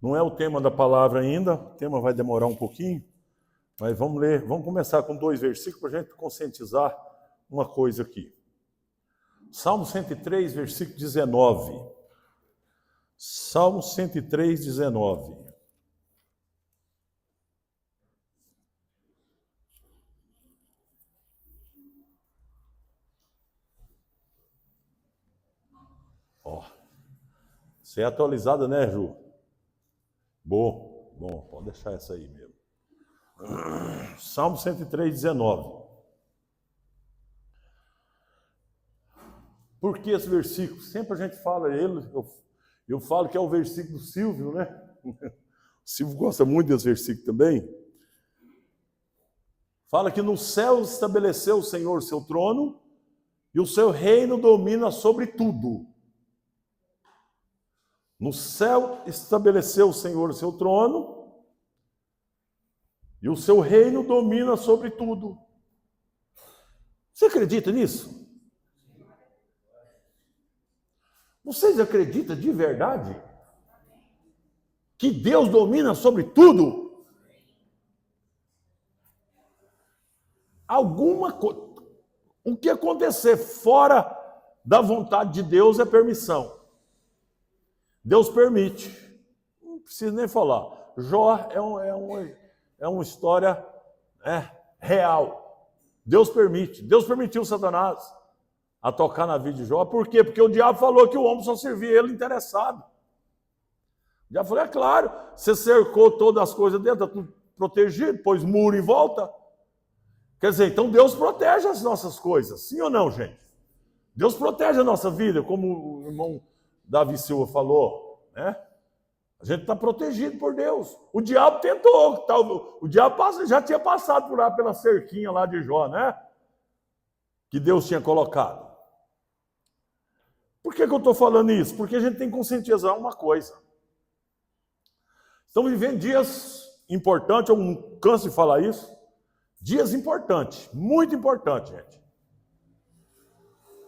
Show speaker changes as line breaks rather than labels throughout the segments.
Não é o tema da palavra ainda, o tema vai demorar um pouquinho, mas vamos ler, vamos começar com 2 versículos para a gente conscientizar uma coisa aqui. Salmo 103, versículo 19. Salmo 103, 19. Ó, você é atualizada, né, Ju? Bom, pode deixar essa aí mesmo. Salmo 103, 19. Por que esse versículo? Sempre a gente fala ele, eu falo que é o versículo do Silvio, né? O Silvio gosta muito desse versículo também. Fala que no céu estabeleceu o Senhor seu trono e o seu reino domina sobre tudo. No céu estabeleceu o Senhor o seu trono e o seu reino domina sobre tudo. Você acredita nisso? Vocês acreditam de verdade que Deus domina sobre tudo? O que acontecer fora da vontade de Deus é permissão. Deus permite. Não preciso nem falar. Jó é uma história real. Deus permite. Deus permitiu Satanás a tocar na vida de Jó. Por quê? Porque o diabo falou que o homem só servia ele interessado. O diabo falou, é claro, você cercou todas as coisas dentro, está tudo protegido, pôs muro em volta. Quer dizer, então Deus protege as nossas coisas, sim ou não, gente? Deus protege a nossa vida, como o irmão Davi Silva falou, né? A gente está protegido por Deus. O diabo tentou, o diabo já tinha passado por lá pela cerquinha lá de Jó, né? Que Deus tinha colocado. Por que eu estou falando isso? Porque a gente tem que conscientizar uma coisa. Estamos vivendo dias importantes, eu não canso de falar isso. Dias importantes, muito importantes, gente.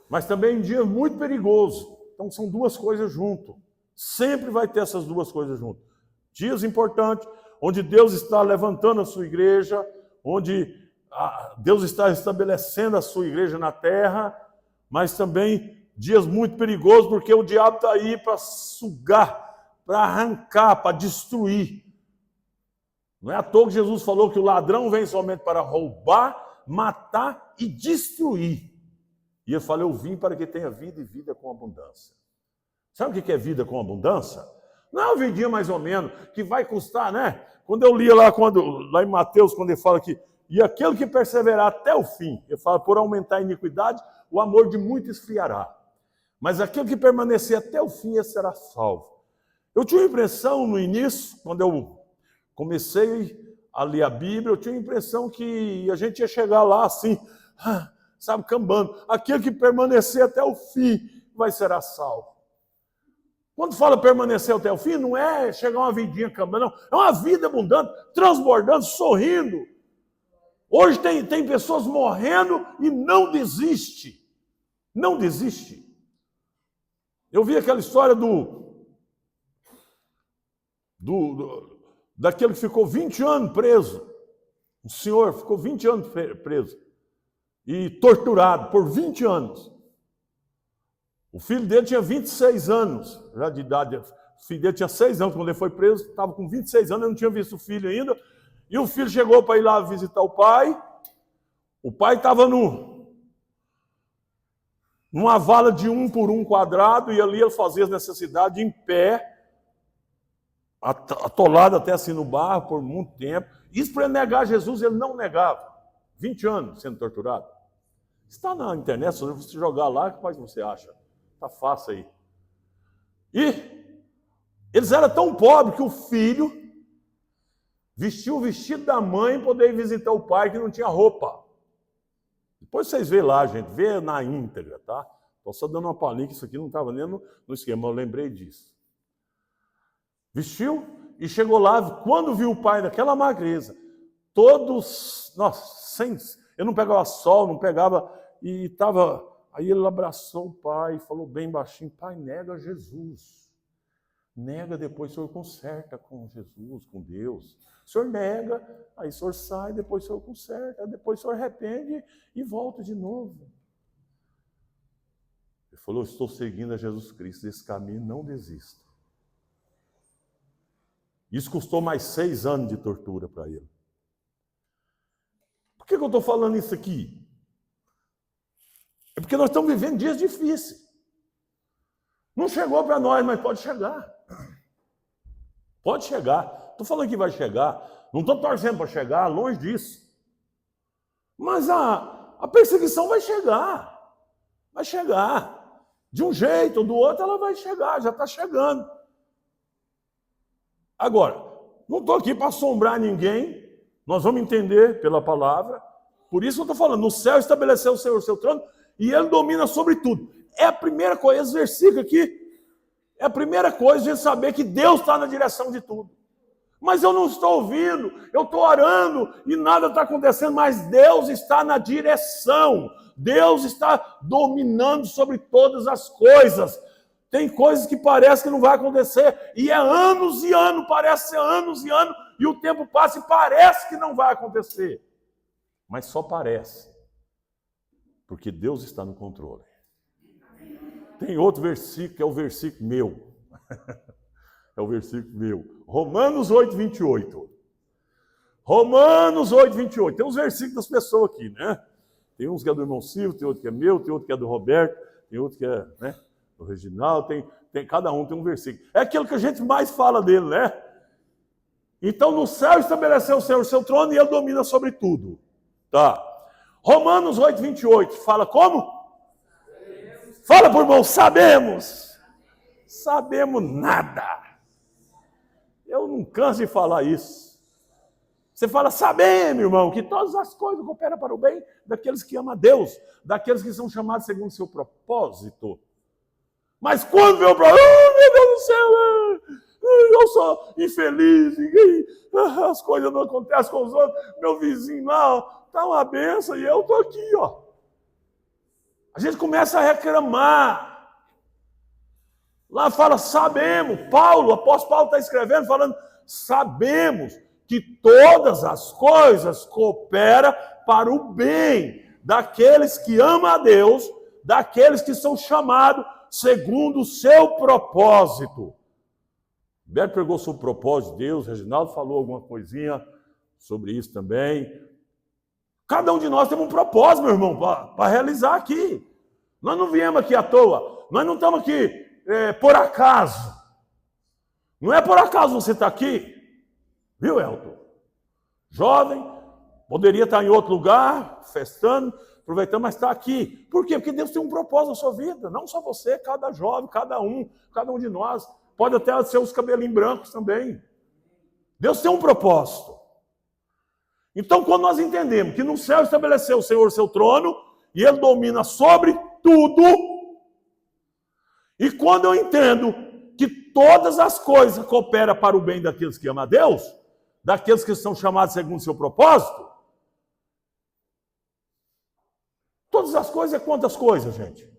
Mas também um dia muito perigoso. Então são duas coisas juntas. Sempre vai ter essas duas coisas juntas. Dias importantes, onde Deus está levantando a sua igreja, onde Deus está estabelecendo a sua igreja na terra, mas também dias muito perigosos, porque o diabo está aí para sugar, para arrancar, para destruir. Não é à toa que Jesus falou que o ladrão vem somente para roubar, matar e destruir. E ele falou, eu vim para que tenha vida e vida com abundância. Sabe o que é vida com abundância? Não é uma vidinha mais ou menos, que vai custar, né? Quando eu lia lá em Mateus, quando ele fala que e aquele que perseverar até o fim, ele fala, por aumentar a iniquidade, o amor de muito esfriará. Mas aquele que permanecer até o fim, esse será salvo. Eu tinha a impressão no início, quando eu comecei a ler a Bíblia, eu tinha a impressão que a gente ia chegar lá assim, sabe, cambando. Aquele que permanecer até o fim vai ser salvo. Quando fala permanecer até o fim, não é chegar uma vidinha cambando, não. É uma vida abundante, transbordando, sorrindo. Hoje tem pessoas morrendo e não desiste. Não desiste. Eu vi aquela história daquele que ficou 20 anos preso. O senhor ficou 20 anos preso. E torturado por 20 anos. O filho dele tinha 26 anos já de idade. O filho dele tinha 6 anos quando ele foi preso. Estava com 26 anos, ele não tinha visto o filho ainda. E o filho chegou para ir lá visitar o pai. O pai estava numa vala de 1 por 1 quadrado. E ali ele fazia as necessidades em pé. Atolado até assim no barro por muito tempo. Isso para ele negar Jesus, ele não negava. 20 anos sendo torturado. Está na internet, se você jogar lá, que você acha? Está fácil aí. E eles eram tão pobres que o filho vestiu o vestido da mãe para poder ir visitar o pai que não tinha roupa. Depois vocês vê lá, gente, vê na íntegra, tá? Estou só dando uma palhinha que isso aqui não estava nem no esquema, eu lembrei disso. Vestiu e chegou lá, quando viu o pai daquela magreza, todos, nossa, ele não pegava sol, não pegava, e estava, aí ele abraçou o pai e falou bem baixinho, pai, nega Jesus. Nega, depois o senhor conserta com Jesus, com Deus. O senhor nega, aí o senhor sai, depois o senhor conserta, depois o senhor arrepende e volta de novo. Ele falou, estou seguindo a Jesus Cristo, desse caminho não desisto. Isso custou mais 6 anos de tortura para ele. Por que eu estou falando isso aqui? É porque nós estamos vivendo dias difíceis. Não chegou para nós, mas pode chegar. Pode chegar. Estou falando que vai chegar. Não estou torcendo para chegar, longe disso. Mas a perseguição vai chegar. Vai chegar. De um jeito ou do outro ela vai chegar, já está chegando. Agora, não estou aqui para assombrar ninguém. Nós vamos entender pela palavra. Por isso eu estou falando, no céu estabeleceu o Senhor o seu trono e ele domina sobre tudo. É a primeira coisa, esse versículo aqui, é a primeira coisa de saber que Deus está na direção de tudo. Mas eu não estou ouvindo, eu estou orando e nada está acontecendo, mas Deus está na direção. Deus está dominando sobre todas as coisas. Tem coisas que parece que não vai acontecer, e é anos e anos, parece ser anos e anos, e o tempo passa e parece que não vai acontecer. Mas só parece, porque Deus está no controle. Tem outro versículo, que é o versículo meu. É o versículo meu. Romanos 8, 28. Romanos 8, 28. Tem uns versículos das pessoas aqui, né? Tem uns que é do irmão Silvio, tem outro que é meu, tem outro que é do Roberto, tem outro que é, né, do Reginaldo, cada um tem um versículo. É aquilo que a gente mais fala dele, né? Então, no céu estabeleceu o Senhor o seu trono e ele domina sobre tudo. Tá. Romanos 8, 28. Fala como? Fala, por irmão, sabemos. Sabemos nada. Eu não canso de falar isso. Você fala, sabemos, irmão, que todas as coisas cooperam para o bem daqueles que amam a Deus, daqueles que são chamados segundo o seu propósito. Mas quando vê o problema, meu Deus do céu, eu sou infeliz, as coisas não acontecem com os outros, meu vizinho lá, está uma benção e eu estou aqui, ó. A gente começa a reclamar. Lá fala, sabemos, o apóstolo Paulo está escrevendo, falando, sabemos que todas as coisas cooperam para o bem daqueles que amam a Deus, daqueles que são chamados segundo o seu propósito. Beto pregou sobre o propósito de Deus, Reginaldo falou alguma coisinha sobre isso também. Cada um de nós tem um propósito, meu irmão, para realizar aqui. Nós não viemos aqui à toa, nós não estamos aqui por acaso. Não é por acaso você está aqui, viu, Elton? Jovem, poderia estar em outro lugar, festando, aproveitando, mas está aqui. Por quê? Porque Deus tem um propósito na sua vida, não só você, cada jovem, cada um de nós. Pode até ser os cabelinhos brancos também. Deus tem um propósito. Então, quando nós entendemos que no céu estabeleceu o Senhor o seu trono, e Ele domina sobre tudo, e quando eu entendo que todas as coisas cooperam para o bem daqueles que amam a Deus, daqueles que são chamados segundo o seu propósito, todas as coisas é quantas coisas, gente?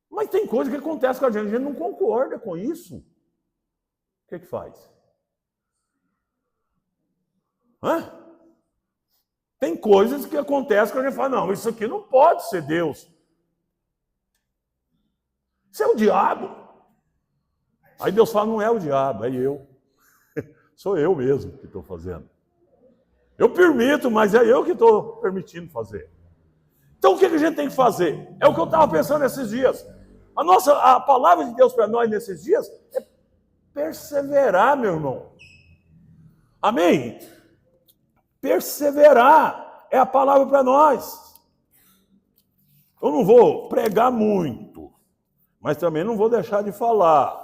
Mas tem coisa que acontece com a gente não concorda com isso. O que faz? Tem coisas que acontecem que a gente fala, não, isso aqui não pode ser Deus. Isso é o diabo. Aí Deus fala, não é o diabo, é eu. Sou eu mesmo que estou fazendo. Eu permito, mas é eu que estou permitindo fazer. Então o que a gente tem que fazer? É o que eu estava pensando esses dias. A palavra de Deus para nós nesses dias é perseverar, meu irmão. Amém? Perseverar é a palavra para nós. Eu não vou pregar muito, mas também não vou deixar de falar.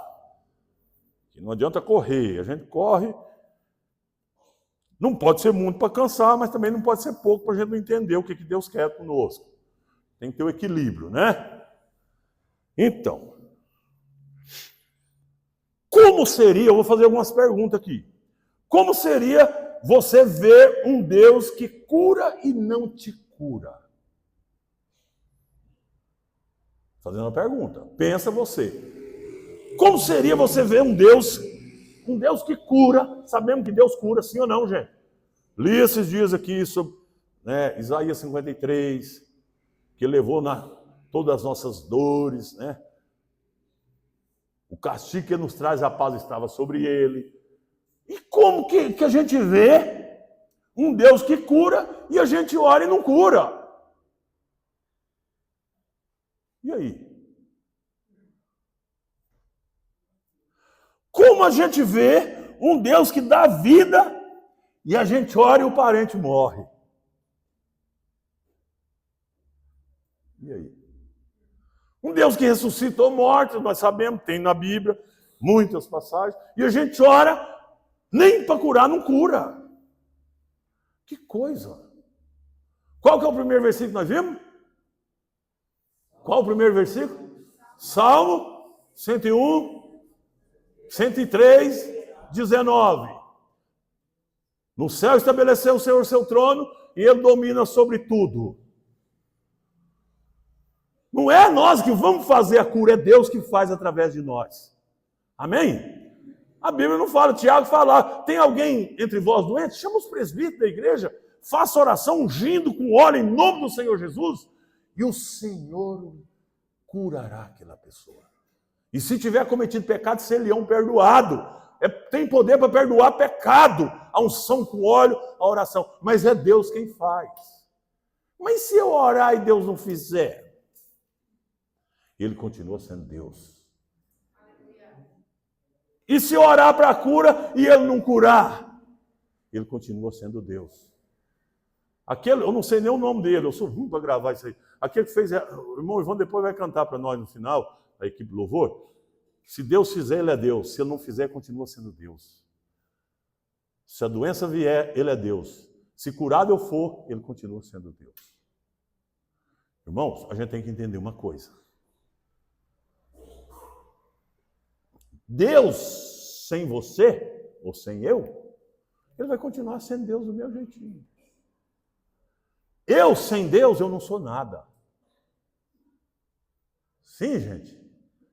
Que não adianta correr, a gente corre. Não pode ser muito para cansar, mas também não pode ser pouco para a gente não entender o que Deus quer conosco. Tem que ter o equilíbrio, né? Então, como seria, eu vou fazer algumas perguntas aqui. Como seria você ver um Deus que cura e não te cura? Fazendo uma pergunta. Pensa você. Como seria você ver um Deus que cura? Sabemos que Deus cura, sim ou não, gente? Li esses dias aqui sobre Isaías 53, que levou todas as nossas dores, né? O castigo que nos traz a paz estava sobre ele. E como que a gente vê um Deus que cura e a gente ora e não cura? E aí? Como a gente vê um Deus que dá vida e a gente ora e o parente morre? E aí? Um Deus que ressuscitou mortos, nós sabemos, tem na Bíblia muitas passagens, e a gente ora, nem para curar não cura. Que coisa! Qual que é o primeiro versículo que nós vimos? Qual o primeiro versículo? Salmo 101, 103, 19. No céu estabeleceu o Senhor seu trono e ele domina sobre tudo. Não é nós que vamos fazer a cura, é Deus que faz através de nós. Amém? A Bíblia não fala, Tiago fala, tem alguém entre vós doente? Chama os presbíteros da igreja, faça oração ungindo com óleo em nome do Senhor Jesus e o Senhor curará aquela pessoa. E se tiver cometido pecado, serão perdoado. Tem poder para perdoar pecado, a unção com óleo, a oração. Mas é Deus quem faz. Mas se eu orar e Deus não fizer? Ele continua sendo Deus. E se eu orar para a cura e ele não curar? Ele continua sendo Deus. Aquele, eu não sei nem o nome dele, eu sou ruim para gravar isso aí. Aquele que fez, o irmão Ivan depois vai cantar para nós no final, a equipe do louvor. Se Deus fizer, ele é Deus. Se ele não fizer, continua sendo Deus. Se a doença vier, ele é Deus. Se curado eu for, ele continua sendo Deus. Irmãos, a gente tem que entender uma coisa. Deus sem você, ou sem eu, ele vai continuar sendo Deus do meu jeitinho. Eu sem Deus, eu não sou nada. Sim, gente?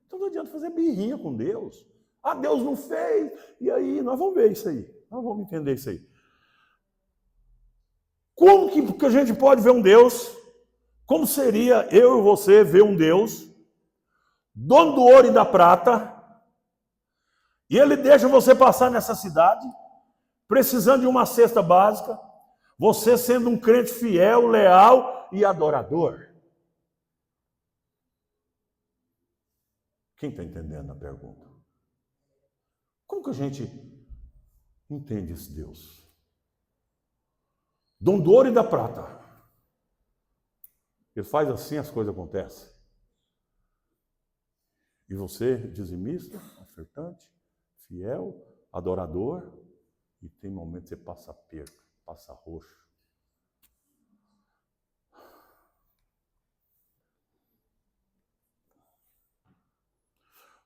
Então não adianta fazer birrinha com Deus. Ah, Deus não fez. E aí, nós vamos ver isso aí. Nós vamos entender isso aí. Como que a gente pode ver um Deus? Como seria eu e você ver um Deus, dono do ouro e da prata, e ele deixa você passar nessa cidade, precisando de uma cesta básica, você sendo um crente fiel, leal e adorador? Quem está entendendo a pergunta? Como que a gente entende esse Deus? Dom do ouro e da prata. Ele faz assim, as coisas acontecem. E você, dizimista, ofertante, fiel, adorador, e tem momentos que você passa perca, passa roxo.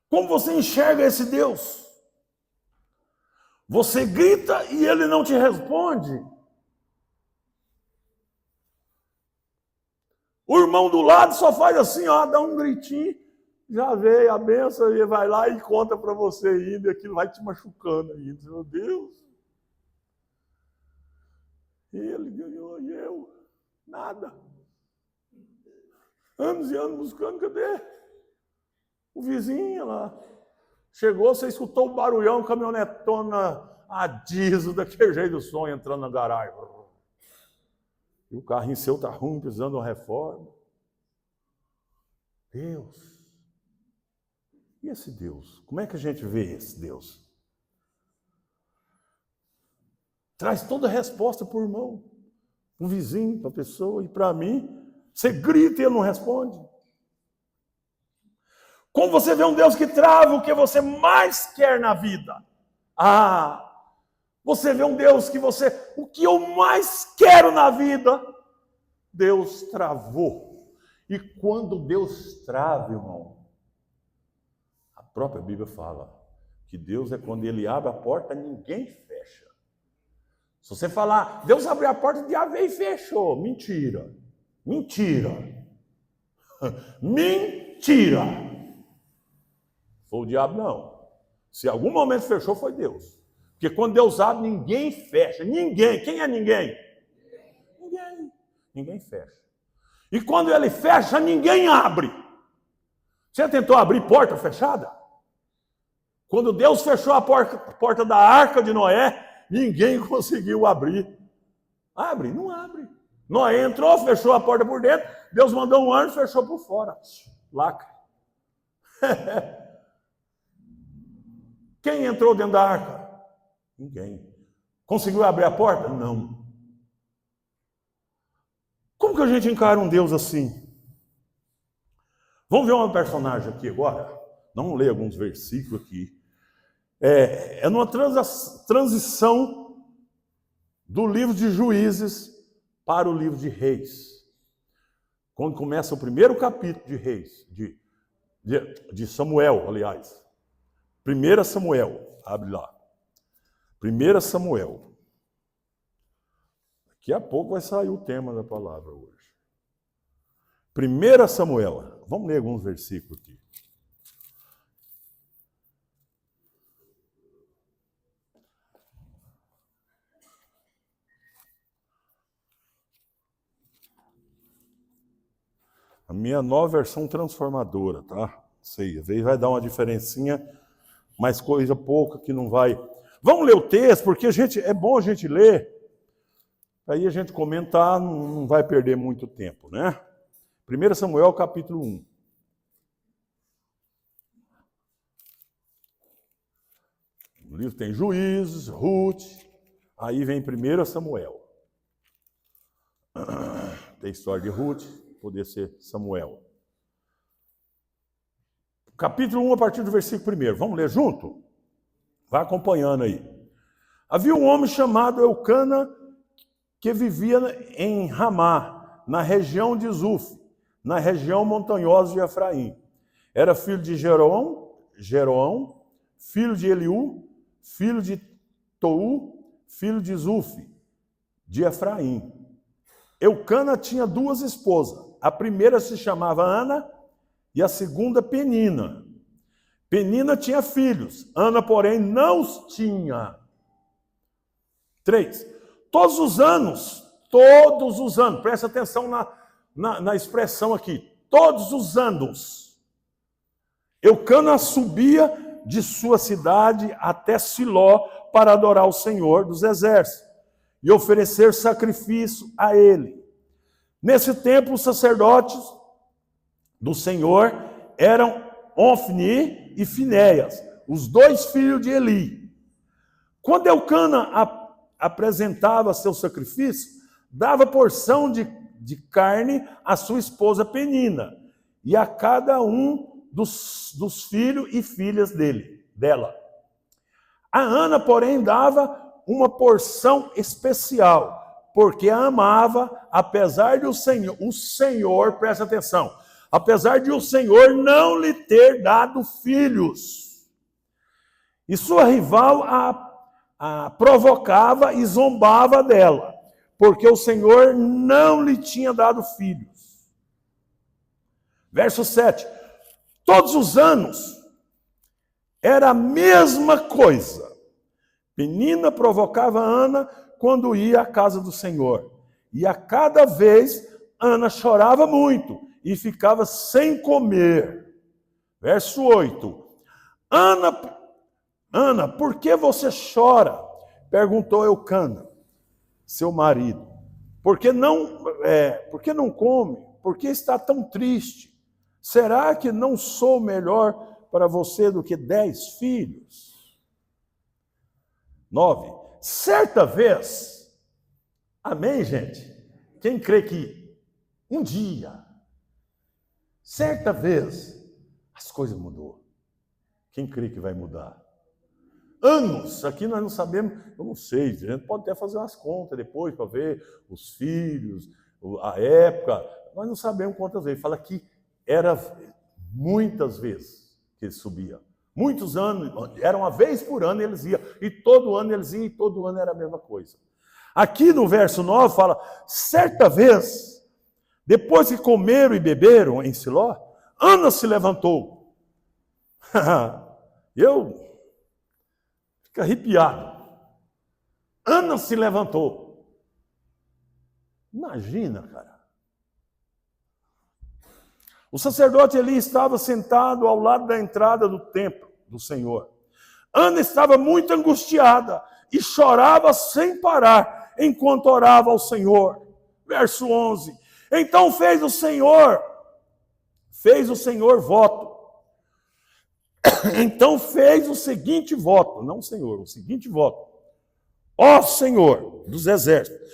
Como você enxerga esse Deus? Você grita e ele não te responde. O irmão do lado só faz assim, ó, dá um gritinho, já veio a benção e vai lá e conta para você ainda, e aquilo vai te machucando ainda. Meu Deus! Ele ganhou e eu, nada. Anos e anos buscando, cadê? O vizinho lá. Chegou, você escutou o barulhão, caminhonetona a diesel, daquele jeito do som, entrando na garagem. E o carrinho seu está ruim, precisando de uma reforma. Deus. E esse Deus? Como é que a gente vê esse Deus? Traz toda a resposta para o irmão, para o vizinho, para a pessoa e para mim. Você grita e ele não responde. Como você vê um Deus que trava o que você mais quer na vida? Ah, você vê um Deus que o que eu mais quero na vida, Deus travou. E quando Deus trava, irmão, a própria Bíblia fala que Deus é quando ele abre a porta, ninguém fecha. Se você falar, Deus abriu a porta, o diabo veio e fechou. Mentira. Mentira. Mentira. Foi o diabo, não. Se em algum momento fechou, foi Deus. Porque quando Deus abre, ninguém fecha. Ninguém. Quem é ninguém? Ninguém. Ninguém fecha. E quando ele fecha, ninguém abre. Você tentou abrir porta fechada? Quando Deus fechou a porta da arca de Noé, ninguém conseguiu abrir. Abre? Não abre. Noé entrou, fechou a porta por dentro, Deus mandou um anjo, fechou por fora. Lacra. Quem entrou dentro da arca? Ninguém. Conseguiu abrir a porta? Não. Como que a gente encara um Deus assim? Vamos ver uma personagem aqui agora? Vamos ler alguns versículos aqui. É numa transição do livro de Juízes para o livro de Reis. Quando começa o primeiro capítulo de Reis, de Samuel, aliás. 1 Samuel, abre lá. 1 Samuel. Daqui a pouco vai sair o tema da palavra hoje. 1 Samuel. Vamos ler alguns versículos aqui. A minha nova versão transformadora, tá? Sei, às vezes vai dar uma diferencinha, mas coisa pouca que não vai. Vamos ler o texto, porque é bom a gente ler, aí a gente comentar, não vai perder muito tempo, né? 1 Samuel, capítulo 1. O livro tem Juízes, Ruth, aí vem 1 Samuel. Tem história de Ruth, poder ser Samuel. Capítulo 1, a partir do versículo 1. Vamos ler junto? Vai acompanhando aí. Havia um homem chamado Eucana, que vivia em Ramá, na região de Zuf, na região montanhosa de Efraim. Era filho de Jeroão, filho de Eliú, filho de Tou, filho de Zuf, de Efraim. Eucana tinha duas esposas. A primeira se chamava Ana e a segunda Penina. Penina tinha filhos, Ana, porém, não os tinha. 3. Todos os anos, presta atenção na expressão aqui, todos os anos, Eucana subia de sua cidade até Siló para adorar o Senhor dos Exércitos e oferecer sacrifício a ele. Nesse tempo, os sacerdotes do Senhor eram Ofni e Finéias, os dois filhos de Eli. Quando Eucana apresentava seu sacrifício, dava porção de carne à sua esposa Penina e a cada um dos filhos e filhas dela. A Ana, porém, dava uma porção especial, porque a amava, apesar de o Senhor, presta atenção, apesar de o Senhor não lhe ter dado filhos. E sua rival a provocava e zombava dela, porque o Senhor não lhe tinha dado filhos. Verso 7. Todos os anos era a mesma coisa. Penina provocava Ana quando ia à casa do Senhor. E a cada vez Ana chorava muito e ficava sem comer. Verso 8. Ana, por que você chora? Perguntou Eucana, seu marido. Por que não come? Por que está tão triste? Será que não sou melhor para você do que 10 filhos? 9. Certa vez, amém, gente? Quem crê que um dia, certa vez, as coisas mudou. Quem crê que vai mudar? Anos, aqui nós não sabemos, eu não sei, a gente pode até fazer umas contas depois para ver os filhos, a época, nós não sabemos quantas vezes. Fala que era muitas vezes que ele subia. Muitos anos, era uma vez por ano eles iam, e todo ano eles iam, e todo ano era a mesma coisa. Aqui no verso 9 fala, certa vez, depois que comeram e beberam em Siló, Ana se levantou. Eu fico arrepiado. Ana se levantou. Imagina, cara. O sacerdote Eli estava sentado ao lado da entrada do templo do Senhor. Ana estava muito angustiada e chorava sem parar enquanto orava ao Senhor. Verso 11. Então fez o Senhor voto. Então fez o seguinte voto, não o Senhor, o seguinte voto. Ó Senhor dos exércitos,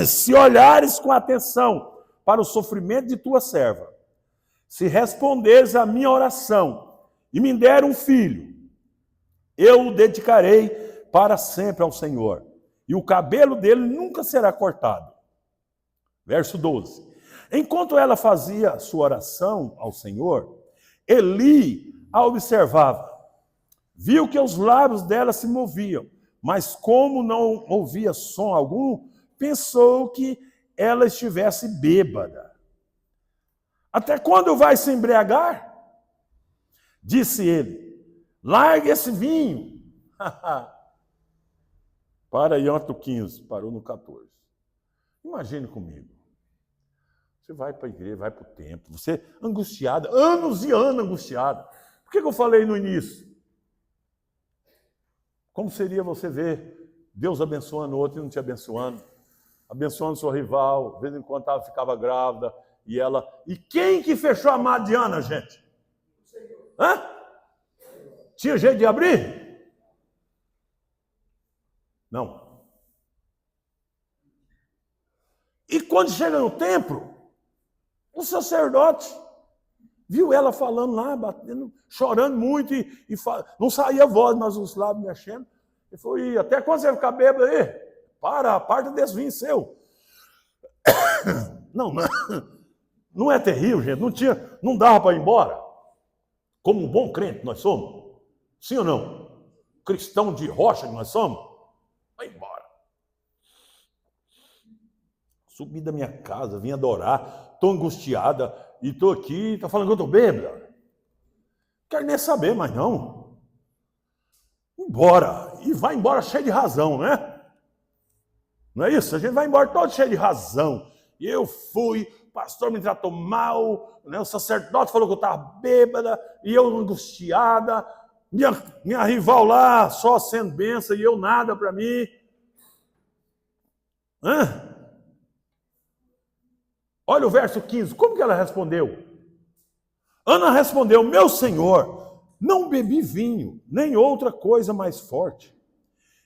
se olhares com atenção para o sofrimento de tua serva, se responderes à minha oração e me der um filho, eu o dedicarei para sempre ao Senhor, e o cabelo dele nunca será cortado. Verso 12. Enquanto ela fazia sua oração ao Senhor, Eli a observava. Viu que os lábios dela se moviam, mas como não ouvia som algum, pensou que ela estivesse bêbada. Até quando vai se embriagar? Disse ele, largue esse vinho. Para aí, Ato 15, parou no 14. Imagine comigo. Você vai para a igreja, vai para o templo, você angustiada, anos e anos angustiada. Por que eu falei no início? Como seria você ver Deus abençoando o outro e não te abençoando? Abençoando seu rival, de vez em quando ela ficava grávida, e ela... E quem que fechou a Madiana, gente? Hã? Tinha jeito de abrir? Não. E quando chega no templo, o sacerdote viu ela falando lá, batendo, chorando muito, não saía voz, mas os lábios mexendo. Ele falou, e até quando você vai ficar bêbado aí? Para desse vinho seu. Não é terrível, gente. Não dava para ir embora. Como um bom crente nós somos. Sim ou não? Cristão de rocha que nós somos. Vai embora. Subi da minha casa, vim adorar, estou angustiada e estou aqui, está falando que eu estou bêbada. Não quero nem saber, mas não. Embora. E vai embora cheio de razão, né? Não é isso? A gente vai embora todo cheio de razão. E eu fui, o pastor me tratou mal, né? O sacerdote falou que eu estava bêbada, e eu angustiada, minha rival lá só sendo bênção e eu nada para mim. Hã? Olha o verso 15, como que ela respondeu? Ana respondeu, meu senhor, não bebi vinho, nem outra coisa mais forte.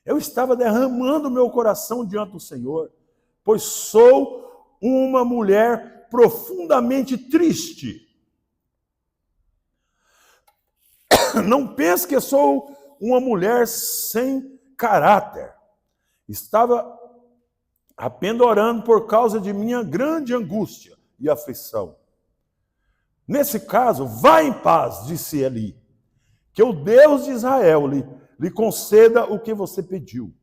Eu estava derramando meu coração diante do Senhor, pois sou uma mulher profundamente triste. Não pense que sou uma mulher sem caráter. Estava apenas orando por causa de minha grande angústia e aflição. Nesse caso, vá em paz, disse Eli, que o Deus de Israel lhe conceda o que você pediu.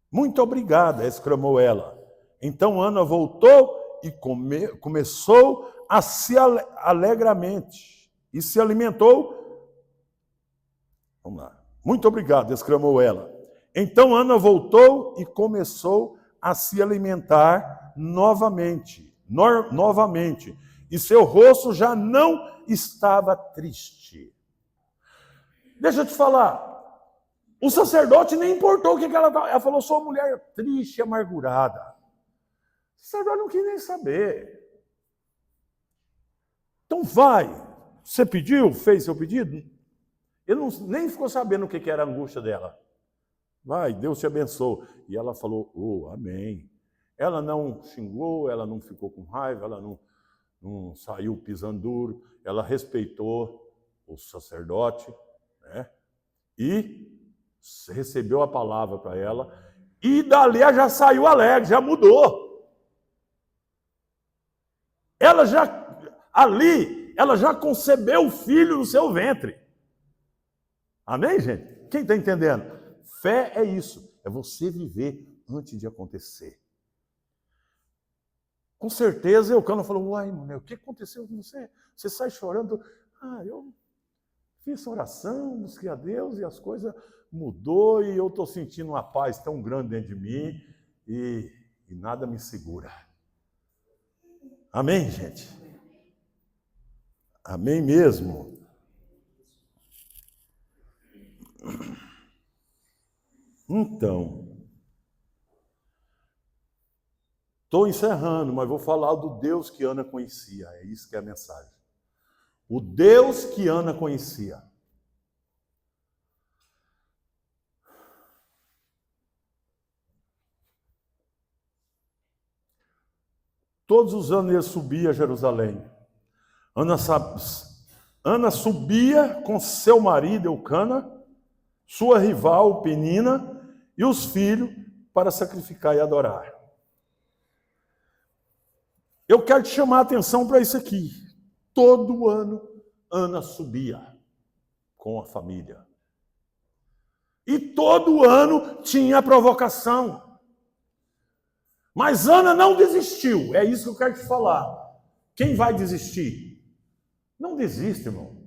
Muito obrigada, exclamou ela. Então Ana voltou e começou a se alegremente e se alimentou. Vamos lá. Muito obrigado, exclamou ela. Então Ana voltou e começou a se alimentar novamente, e seu rosto já não estava triste. Deixa eu te falar, o sacerdote nem importou o que ela estava. Ela falou, sou uma mulher triste e amargurada. O sacerdote não quis nem saber. Então vai, você pediu, fez seu pedido? Ele nem ficou sabendo o que era a angústia dela. Vai, Deus te abençoe. E ela falou, oh, amém. Ela não xingou, ela não ficou com raiva, ela não saiu pisando duro, ela respeitou o sacerdote, né? E recebeu a palavra para ela, e dali ela já saiu alegre, já mudou. Ela já concebeu o filho no seu ventre. Amém, gente? Quem está entendendo? Fé é isso, é você viver antes de acontecer. Com certeza, Eucana falou, uai, mulher, o que aconteceu com você? Você sai chorando? Fiz oração, busquei a Deus e as coisas mudou e eu estou sentindo uma paz tão grande dentro de mim e nada me segura. Amém, gente? Amém mesmo. Então, estou encerrando, mas vou falar do Deus que Ana conhecia. É isso que é a mensagem. O Deus que Ana conhecia. Todos os anos ele subia a Jerusalém. Ana subia com seu marido Eucana, sua rival Penina e os filhos para sacrificar e adorar. Eu quero te chamar a atenção para isso aqui. Todo ano Ana subia com a família. E todo ano tinha provocação. Mas Ana não desistiu. É isso que eu quero te falar. Quem vai desistir? Não desiste, irmão.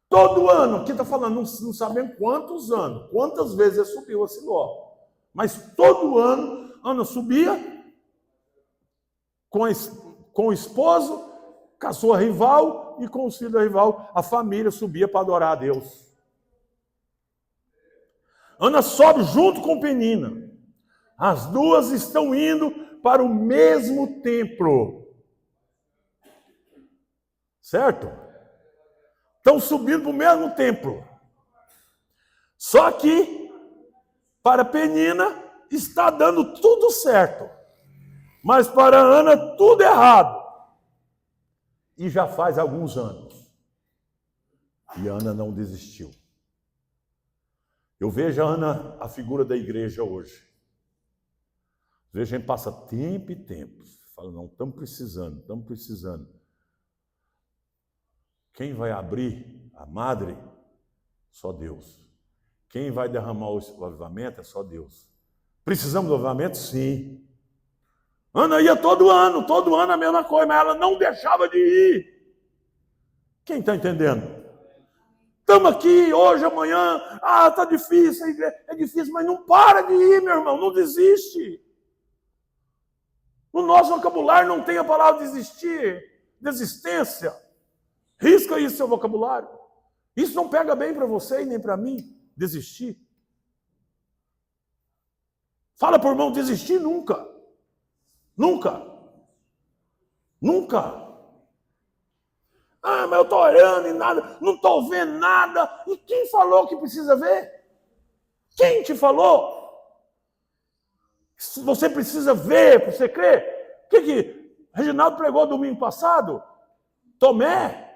Todo ano, aqui está falando, não sabemos quantos anos, quantas vezes ele subiu a Siló. Mas todo ano, Ana subia com o esposo, com a sua rival e com os filhos da rival. A família subia para adorar a Deus. Ana sobe junto com Penina. As duas estão indo para o mesmo templo. Certo? Estão subindo para o mesmo templo. Só que, para Penina, está dando tudo certo. Mas para Ana, tudo errado. E já faz alguns anos. E Ana não desistiu. Eu vejo a Ana, a figura da igreja hoje. Veja, a gente passa tempo e tempo. Fala, não, estamos precisando. Quem vai abrir a madre? Só Deus. Quem vai derramar o avivamento é só Deus. Precisamos do avivamento? Sim. Ana ia todo ano a mesma coisa, mas ela não deixava de ir. Quem está entendendo? Estamos aqui hoje, amanhã, está difícil, é difícil, mas não para de ir, meu irmão, não desiste. No nosso vocabulário não tem a palavra desistir, desistência. Risca isso seu vocabulário. Isso não pega bem para você e nem para mim, desistir. Fala por irmão, desistir nunca. Nunca. Mas eu estou orando e nada, não estou vendo nada. E quem falou que precisa ver? Quem te falou? Você precisa ver, para você crer. O que Reginaldo pregou domingo passado? Tomé.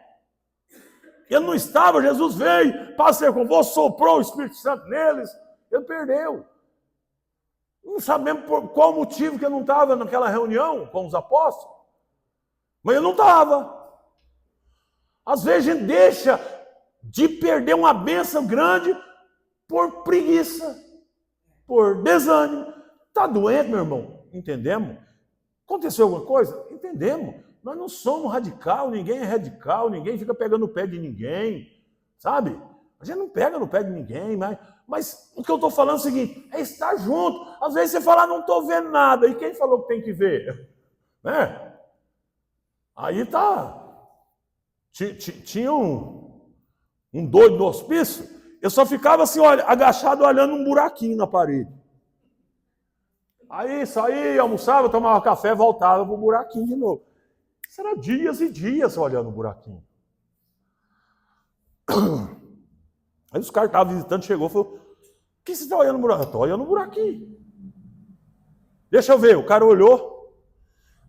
Ele não estava, Jesus veio, passei convosco, soprou o Espírito Santo neles. Ele perdeu. Não sabemos por qual motivo que ele não estava naquela reunião com os apóstolos. Mas ele não estava. Às vezes a gente deixa de perder uma bênção grande por preguiça, por desânimo. Está doente, meu irmão? Entendemos? Aconteceu alguma coisa? Entendemos. Nós não somos radical, ninguém é radical, ninguém fica pegando o pé de ninguém, sabe? A gente não pega no pé de ninguém, mas o que eu estou falando é o seguinte, é estar junto. Às vezes você fala, não estou vendo nada, e quem falou que tem que ver? Né? Aí tá. Tinha um doido no hospício, eu só ficava assim, olha, agachado olhando um buraquinho na parede. Aí saía, almoçava, tomava café, voltava para o buraquinho de novo. Isso era dias e dias olhando o buraquinho. Aí os caras que estavam visitando, chegou e falou, o que você está olhando no buraquinho? Estou olhando o buraquinho. Deixa eu ver, o cara olhou.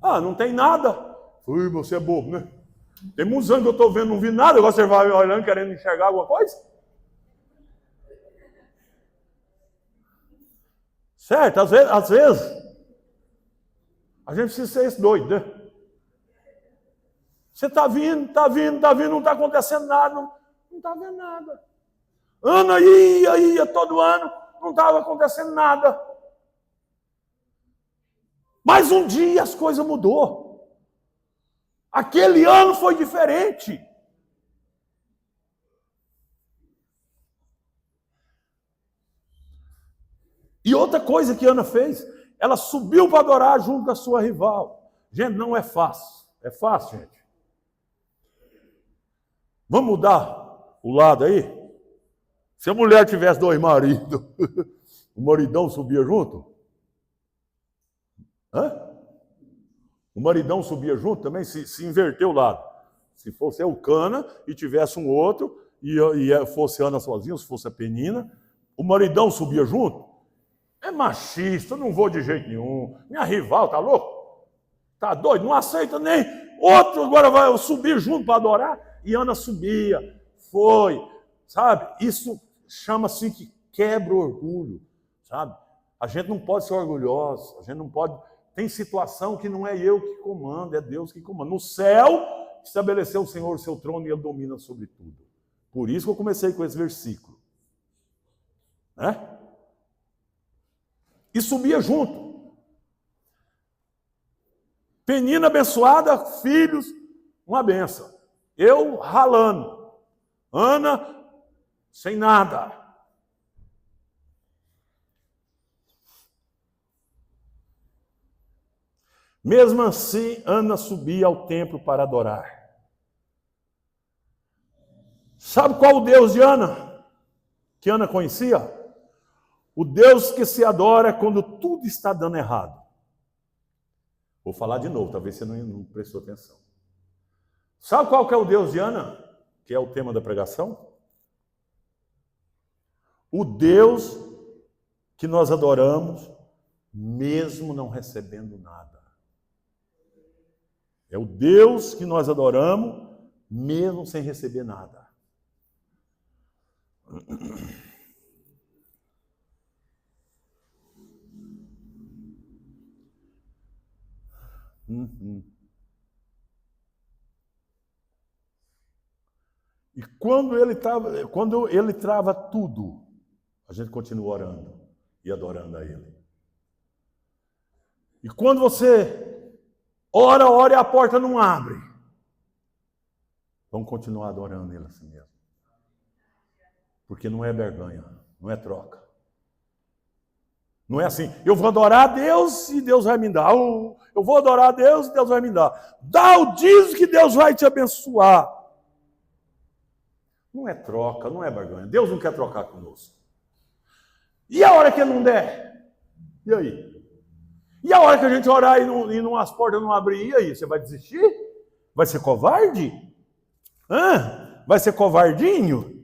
Não tem nada. Ui, você é bobo, né? Tem muitos anos que eu estou vendo, não vi nada, agora você vai olhando, querendo enxergar alguma coisa? Certo? Às vezes, a gente precisa ser esse doido, né? Você está vindo, não está acontecendo nada, não está vendo nada. Ana ia todo ano, não estava acontecendo nada. Mas um dia as coisas mudou. Aquele ano foi diferente. E outra coisa que Ana fez, ela subiu para adorar junto com a sua rival. Gente, não é fácil. É fácil, gente. Vamos mudar o lado aí? Se a mulher tivesse 2 maridos, o maridão subia junto? Hã? O maridão subia junto também? Se inverter o lado. Se fosse Eucana e tivesse um outro, e fosse Ana sozinha, se fosse a Penina, o maridão subia junto? É machista, não vou de jeito nenhum. Minha rival, tá louco? Tá doido? Não aceita nem outro, agora vai subir junto para adorar. E Ana subia, foi, sabe? Isso chama-se que quebra o orgulho, sabe? A gente não pode ser orgulhoso, a gente não pode... Tem situação que não é eu que comando, é Deus que comanda. No céu, estabeleceu o Senhor o seu trono e Ele domina sobre tudo. Por isso que eu comecei com esse versículo. Né? E subia junto. Penina abençoada, filhos, uma benção. Eu ralando. Ana, sem nada. Mesmo assim, Ana subia ao templo para adorar. Sabe qual o Deus de Ana? Que Ana conhecia? O Deus que se adora quando tudo está dando errado. Vou falar de novo, talvez você não prestou atenção. Sabe qual que é o Deus de Ana? Que é o tema da pregação? O Deus que nós adoramos, mesmo não recebendo nada. É o Deus que nós adoramos, mesmo sem receber nada. E quando ele trava tudo, a gente continua orando e adorando a Ele. E quando você ora e a porta não abre, vamos continuar adorando Ele assim mesmo. Porque não é barganha, não é troca. Não é assim, eu vou adorar a Deus e Deus vai me dar. Eu vou adorar a Deus e Deus vai me dar. Dá o dízimo que Deus vai te abençoar. Não é troca, não é barganha. Deus não quer trocar conosco. E a hora que Ele não der? E aí? E a hora que a gente orar e as portas não abrir? E aí? Você vai desistir? Vai ser covarde? Vai ser covardinho?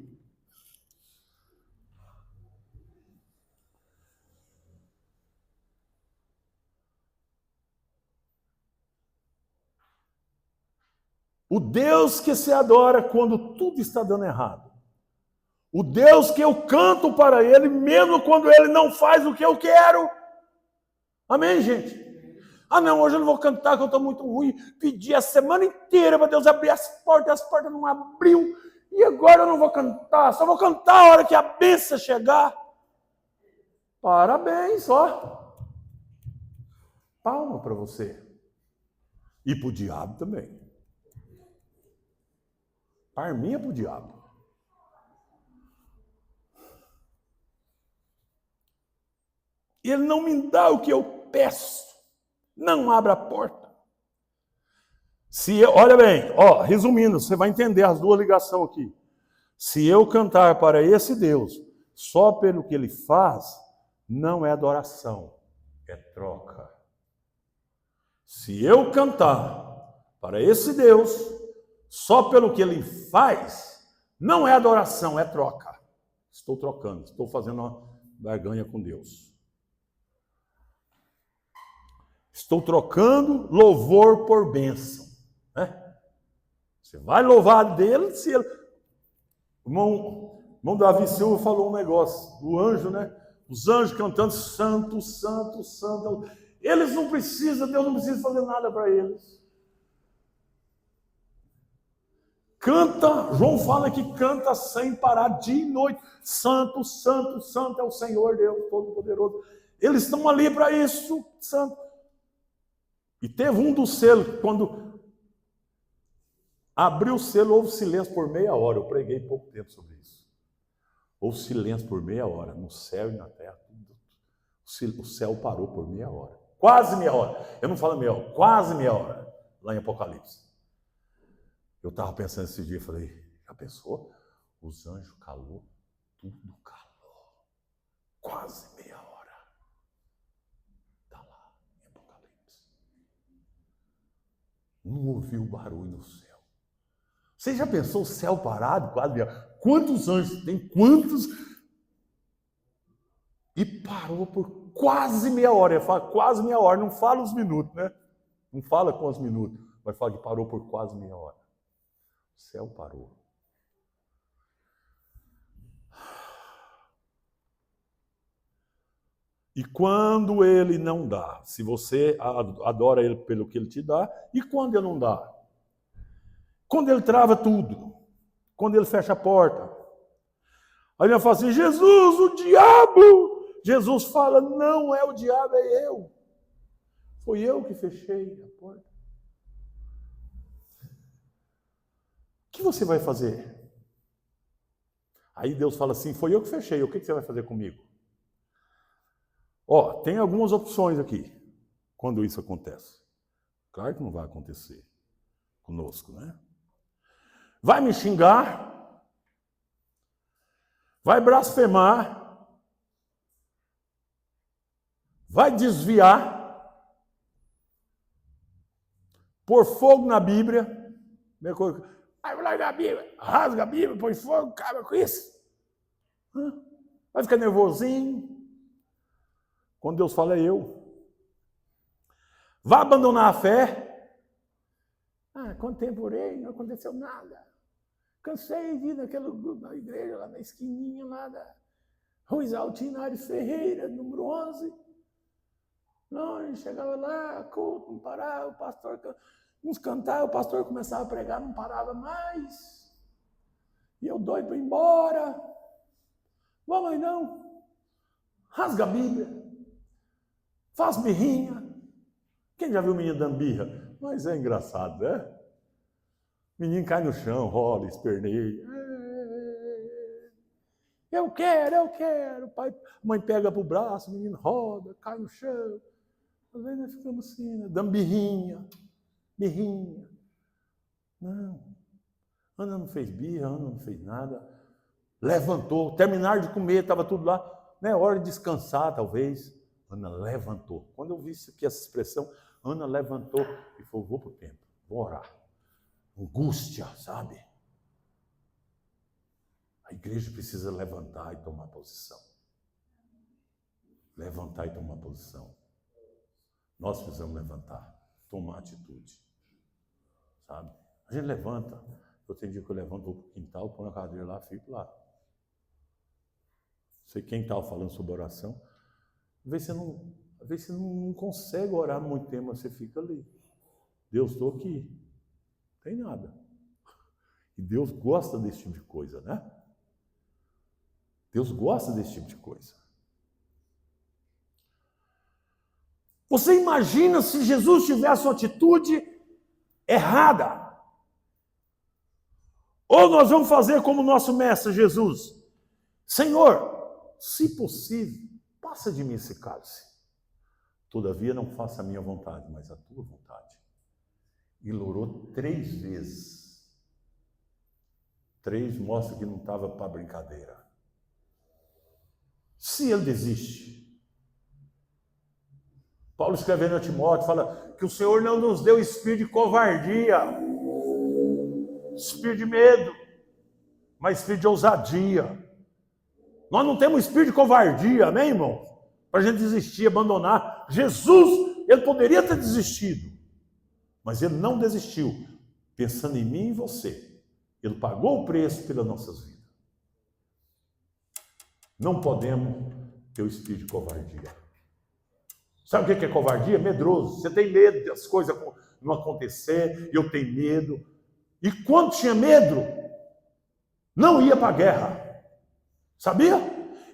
O Deus que se adora quando tudo está dando errado. O Deus que eu canto para Ele, mesmo quando Ele não faz o que eu quero. Amém, gente? Não, hoje eu não vou cantar, que eu estou muito ruim. Pedi a semana inteira para Deus abrir as portas não abriu. E agora eu não vou cantar, só vou cantar a hora que a bênção chegar. Parabéns, ó. Palma para você. E para o diabo também. Parminha para o diabo. Ele não me dá o que eu peço. Não abra a porta. Olha bem, resumindo, você vai entender as duas ligações aqui. Se eu cantar para esse Deus só pelo que Ele faz, não é adoração, é troca. Se eu cantar para esse Deus só pelo que Ele faz, não é adoração, é troca. Estou trocando, estou fazendo uma barganha com Deus. Estou trocando louvor por bênção. Né? Você vai louvar dele se ele... O irmão Davi Silva falou um negócio, o anjo, né? Os anjos cantando santo, santo, santo. Eles não precisam, Deus não precisa fazer nada para eles. Canta, João fala que canta sem parar, dia e noite. Santo, santo, santo é o Senhor Deus Todo-Poderoso. Eles estão ali para isso, santo. E teve um dos selos, quando abriu o selo, houve silêncio por meia hora. Eu preguei pouco tempo sobre isso. Houve silêncio por meia hora, no céu e na terra. O céu parou por meia hora. Quase meia hora. Eu não falo meia hora, quase meia hora. Lá em Apocalipse. Eu estava pensando esse dia, falei, já pensou? Os anjos calou, tudo calou. Quase meia hora. Está lá em Apocalipse. Não ouviu barulho no céu. Você já pensou o céu parado? Quase meia hora. Quantos anjos tem? Quantos? E parou por quase meia hora. Ele fala quase meia hora, não fala os minutos, né? Não fala quantos minutos, mas fala que parou por quase meia hora. O céu parou. E quando ele não dá, se você adora ele pelo que ele te dá, e quando ele não dá? Quando ele trava tudo, quando ele fecha a porta. Aí ele fala assim, Jesus, o diabo! Jesus fala, não é o diabo, é eu. Foi eu que fechei a porta. O que você vai fazer? Aí Deus fala assim, foi eu que fechei, o que você vai fazer comigo? Ó, tem algumas opções aqui, quando isso acontece. Claro que não vai acontecer conosco, né? Vai me xingar, vai blasfemar, vai desviar, pôr fogo na Bíblia, vai lá na Bíblia, rasga a Bíblia, põe fogo, acaba com isso. Vai ficar nervosinho. Quando Deus fala, é eu. Vai abandonar a fé. Quanto tempo orei, não aconteceu nada. Cansei de ir na igreja, lá na esquininha, lá da Ruiz Altino Aires Ferreira, número 11. Não, chegava lá, culto, não parava, o pastor, uns cantavam, o pastor começava a pregar, não parava mais. E eu doido para ir embora. Vamos aí não. Rasga a Bíblia. Faz birrinha. Quem já viu o menino dando birra? Mas é engraçado, né? O menino cai no chão, rola, esperneia. Eu quero. Pai, a mãe pega pro braço, o menino roda, cai no chão. Às vezes nós ficamos assim, né? Dando birrinha. Não. Ana não fez birra, Ana não fez nada. Levantou, terminaram de comer, estava tudo lá. Né? Hora de descansar, talvez. Ana levantou. Quando eu vi isso aqui, essa expressão, Ana levantou e falou, vou para o templo, vou orar. Angústia, sabe? A igreja precisa levantar e tomar posição. Levantar e tomar posição. Nós precisamos levantar, tomar atitude. Sabe? A gente levanta. Eu tenho dia que eu levanto, vou para o quintal, ponho a cadeira lá, fico lá. Sei quem estava falando sobre oração. Às vezes você não consegue orar muito tempo, mas você fica ali. Deus, estou aqui. Não tem nada. E Deus gosta desse tipo de coisa, né? Deus gosta desse tipo de coisa. Você imagina se Jesus tivesse uma atitude errada? Ou nós vamos fazer como o nosso mestre Jesus? Senhor, se possível, passa de mim esse cálice. Todavia não faça a minha vontade, mas a tua vontade. E orou 3 vezes. 3 mostra que não estava para brincadeira. Se ele desiste. Paulo escrevendo a Timóteo, fala que o Senhor não nos deu espírito de covardia, espírito de medo, mas espírito de ousadia. Nós não temos espírito de covardia, amém, irmão? Para a gente desistir, abandonar. Jesus, ele poderia ter desistido, mas ele não desistiu, pensando em mim e em você. Ele pagou o preço pelas nossas vidas. Não podemos ter o espírito de covardia. Sabe o que é covardia? Medroso. Você tem medo das coisas não acontecer, eu tenho medo. E quando tinha medo, não ia para a guerra. Sabia?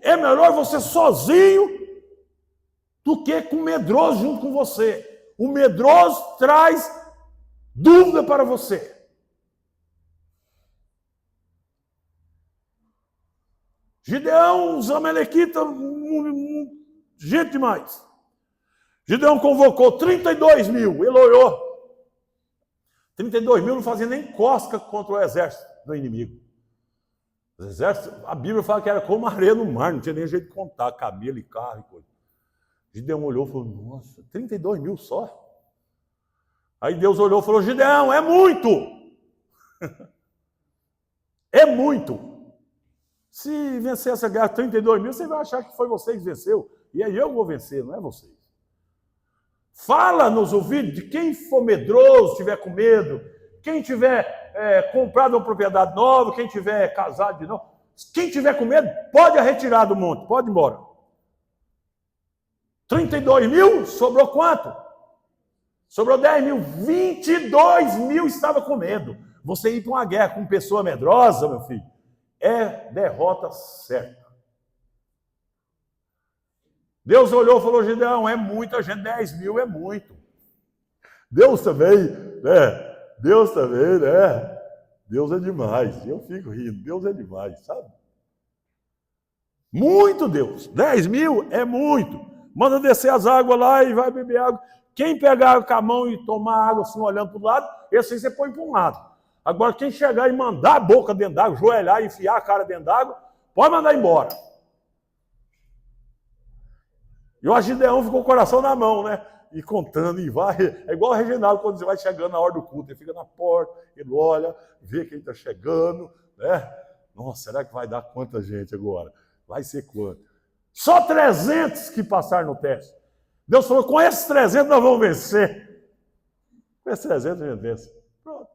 É melhor você sozinho do que com o medroso junto com você. O medroso traz dúvida para você. Gideão, os amalequitas gente demais. Gideão convocou 32 mil, ele olhou. 32 mil não fazia nem cosca contra o exército do inimigo. O exército, a Bíblia fala que era como areia no mar, não tinha nem jeito de contar, camelo e carro e coisa. Gideão olhou e falou, nossa, 32 mil só? Aí Deus olhou e falou, Gideão, é muito! É muito! Se vencer essa guerra 32 mil, você vai achar que foi você que venceu. E aí eu vou vencer, não é vocês. Fala nos ouvidos de quem for medroso, tiver com medo, quem tiver comprado uma propriedade nova, quem tiver casado de novo, quem tiver com medo, pode retirar do monte, pode ir embora. 32 mil, sobrou quanto? Sobrou 10 mil, 22 mil estava com medo. Você ir para uma guerra com pessoa medrosa, meu filho, é derrota certa. Deus olhou e falou, Gideão, é muita gente, 10 mil é muito. Deus também, né? Deus também, né? Deus é demais. Eu fico rindo, Deus é demais, sabe? Muito Deus, 10 mil é muito. Manda descer as águas lá e vai beber água. Quem pegar com a mão e tomar água assim, olhando para o lado, esse aí você põe para um lado. Agora, quem chegar e mandar a boca dentro d'água, joelhar e enfiar a cara dentro d'água, pode mandar embora. E o Gideão ficou com o coração na mão, né? E contando, e vai. É igual o Reginaldo, quando você vai chegando na hora do culto. Ele fica na porta, ele olha, vê quem está chegando, né? Nossa, será que vai dar quanta gente agora? Vai ser quanto? Só 300 que passaram no teste. Deus falou, com esses 300 nós vamos vencer. Com esses 300 a gente vence. Pronto.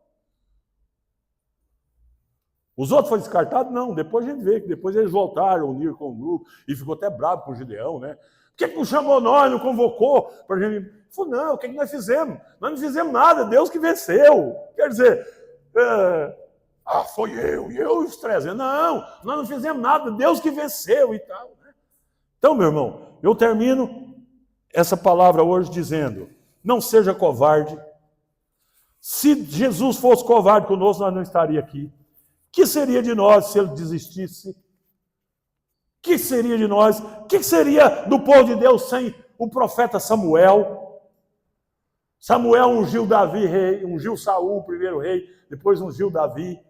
Os outros foram descartados? Não. Depois a gente vê que depois eles voltaram, uniram com o grupo, e ficou até bravo com o Gideão, né? Por que não chamou nós, não convocou? Para a gente... Ele falou, não, o que nós fizemos? Nós não fizemos nada, Deus que venceu. Quer dizer, foi eu e os 300. Não, nós não fizemos nada, Deus que venceu e tal. Né? Então, meu irmão, eu termino essa palavra hoje dizendo, não seja covarde. Se Jesus fosse covarde conosco, nós não estaria aqui. O que seria de nós se ele desistisse? O que seria de nós? O que seria do povo de Deus sem o profeta Samuel? Samuel ungiu Davi rei, ungiu Saul, o primeiro rei, depois ungiu Davi.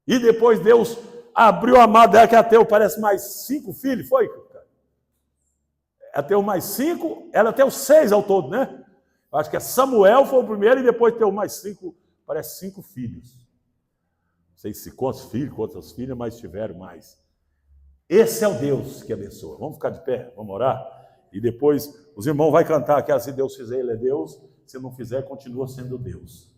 E depois Deus abriu a mão dela, que ela teve, parece, mais 5 filhos, foi? Ela teve mais 5, ela teve 6 ao todo, né? Acho que Samuel foi o primeiro e depois teve mais 5, parece 5 filhos. Não sei se quantos filhos, quantas filhas, mas tiveram mais. Esse é o Deus que abençoa. Vamos ficar de pé, vamos orar? E depois os irmãos vão cantar que se Deus fizer, Ele é Deus. Se não fizer, continua sendo Deus.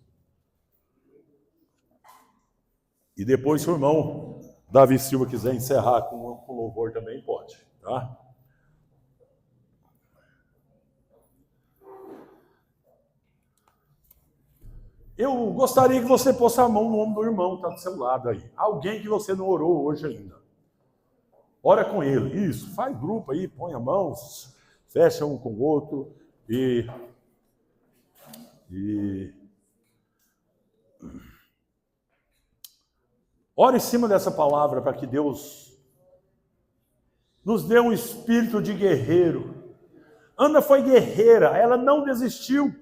E depois, se o irmão Davi Silva quiser encerrar com louvor também, pode. Tá? Eu gostaria que você pôsse a mão no ombro do irmão que está do seu lado aí. Alguém que você não orou hoje ainda. Ora com ele. Isso, faz grupo aí, põe a mão, fecha um com o outro e ora em cima dessa palavra para que Deus nos dê um espírito de guerreiro. Ana foi guerreira, ela não desistiu,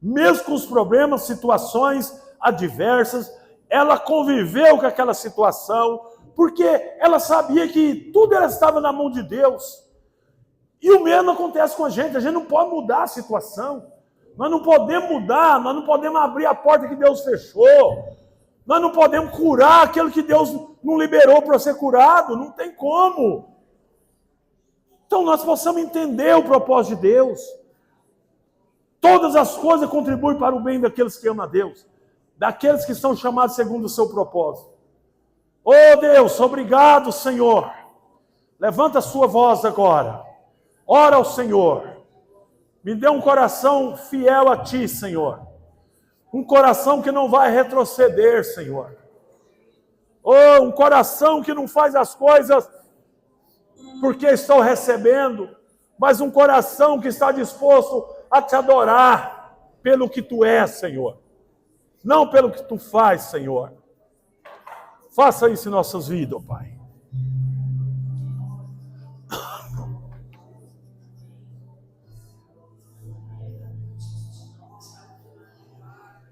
mesmo com os problemas, situações adversas, ela conviveu com aquela situação, porque ela sabia que tudo estava na mão de Deus. E o mesmo acontece com a gente não pode mudar a situação, nós não podemos mudar, nós não podemos abrir a porta que Deus fechou, nós não podemos curar aquilo que Deus não liberou para ser curado, não tem como. Então nós possamos entender o propósito de Deus. Todas as coisas contribuem para o bem daqueles que amam a Deus, daqueles que são chamados segundo o seu propósito. Oh Deus, obrigado, Senhor. Levanta a sua voz agora. Ora ao Senhor. Me dê um coração fiel a Ti, Senhor. Um coração que não vai retroceder, Senhor. Oh, um coração que não faz as coisas porque estou recebendo, mas um coração que está disposto a Te adorar pelo que Tu és, Senhor. Não pelo que Tu faz, Senhor. Faça isso em nossas vidas, ó Pai.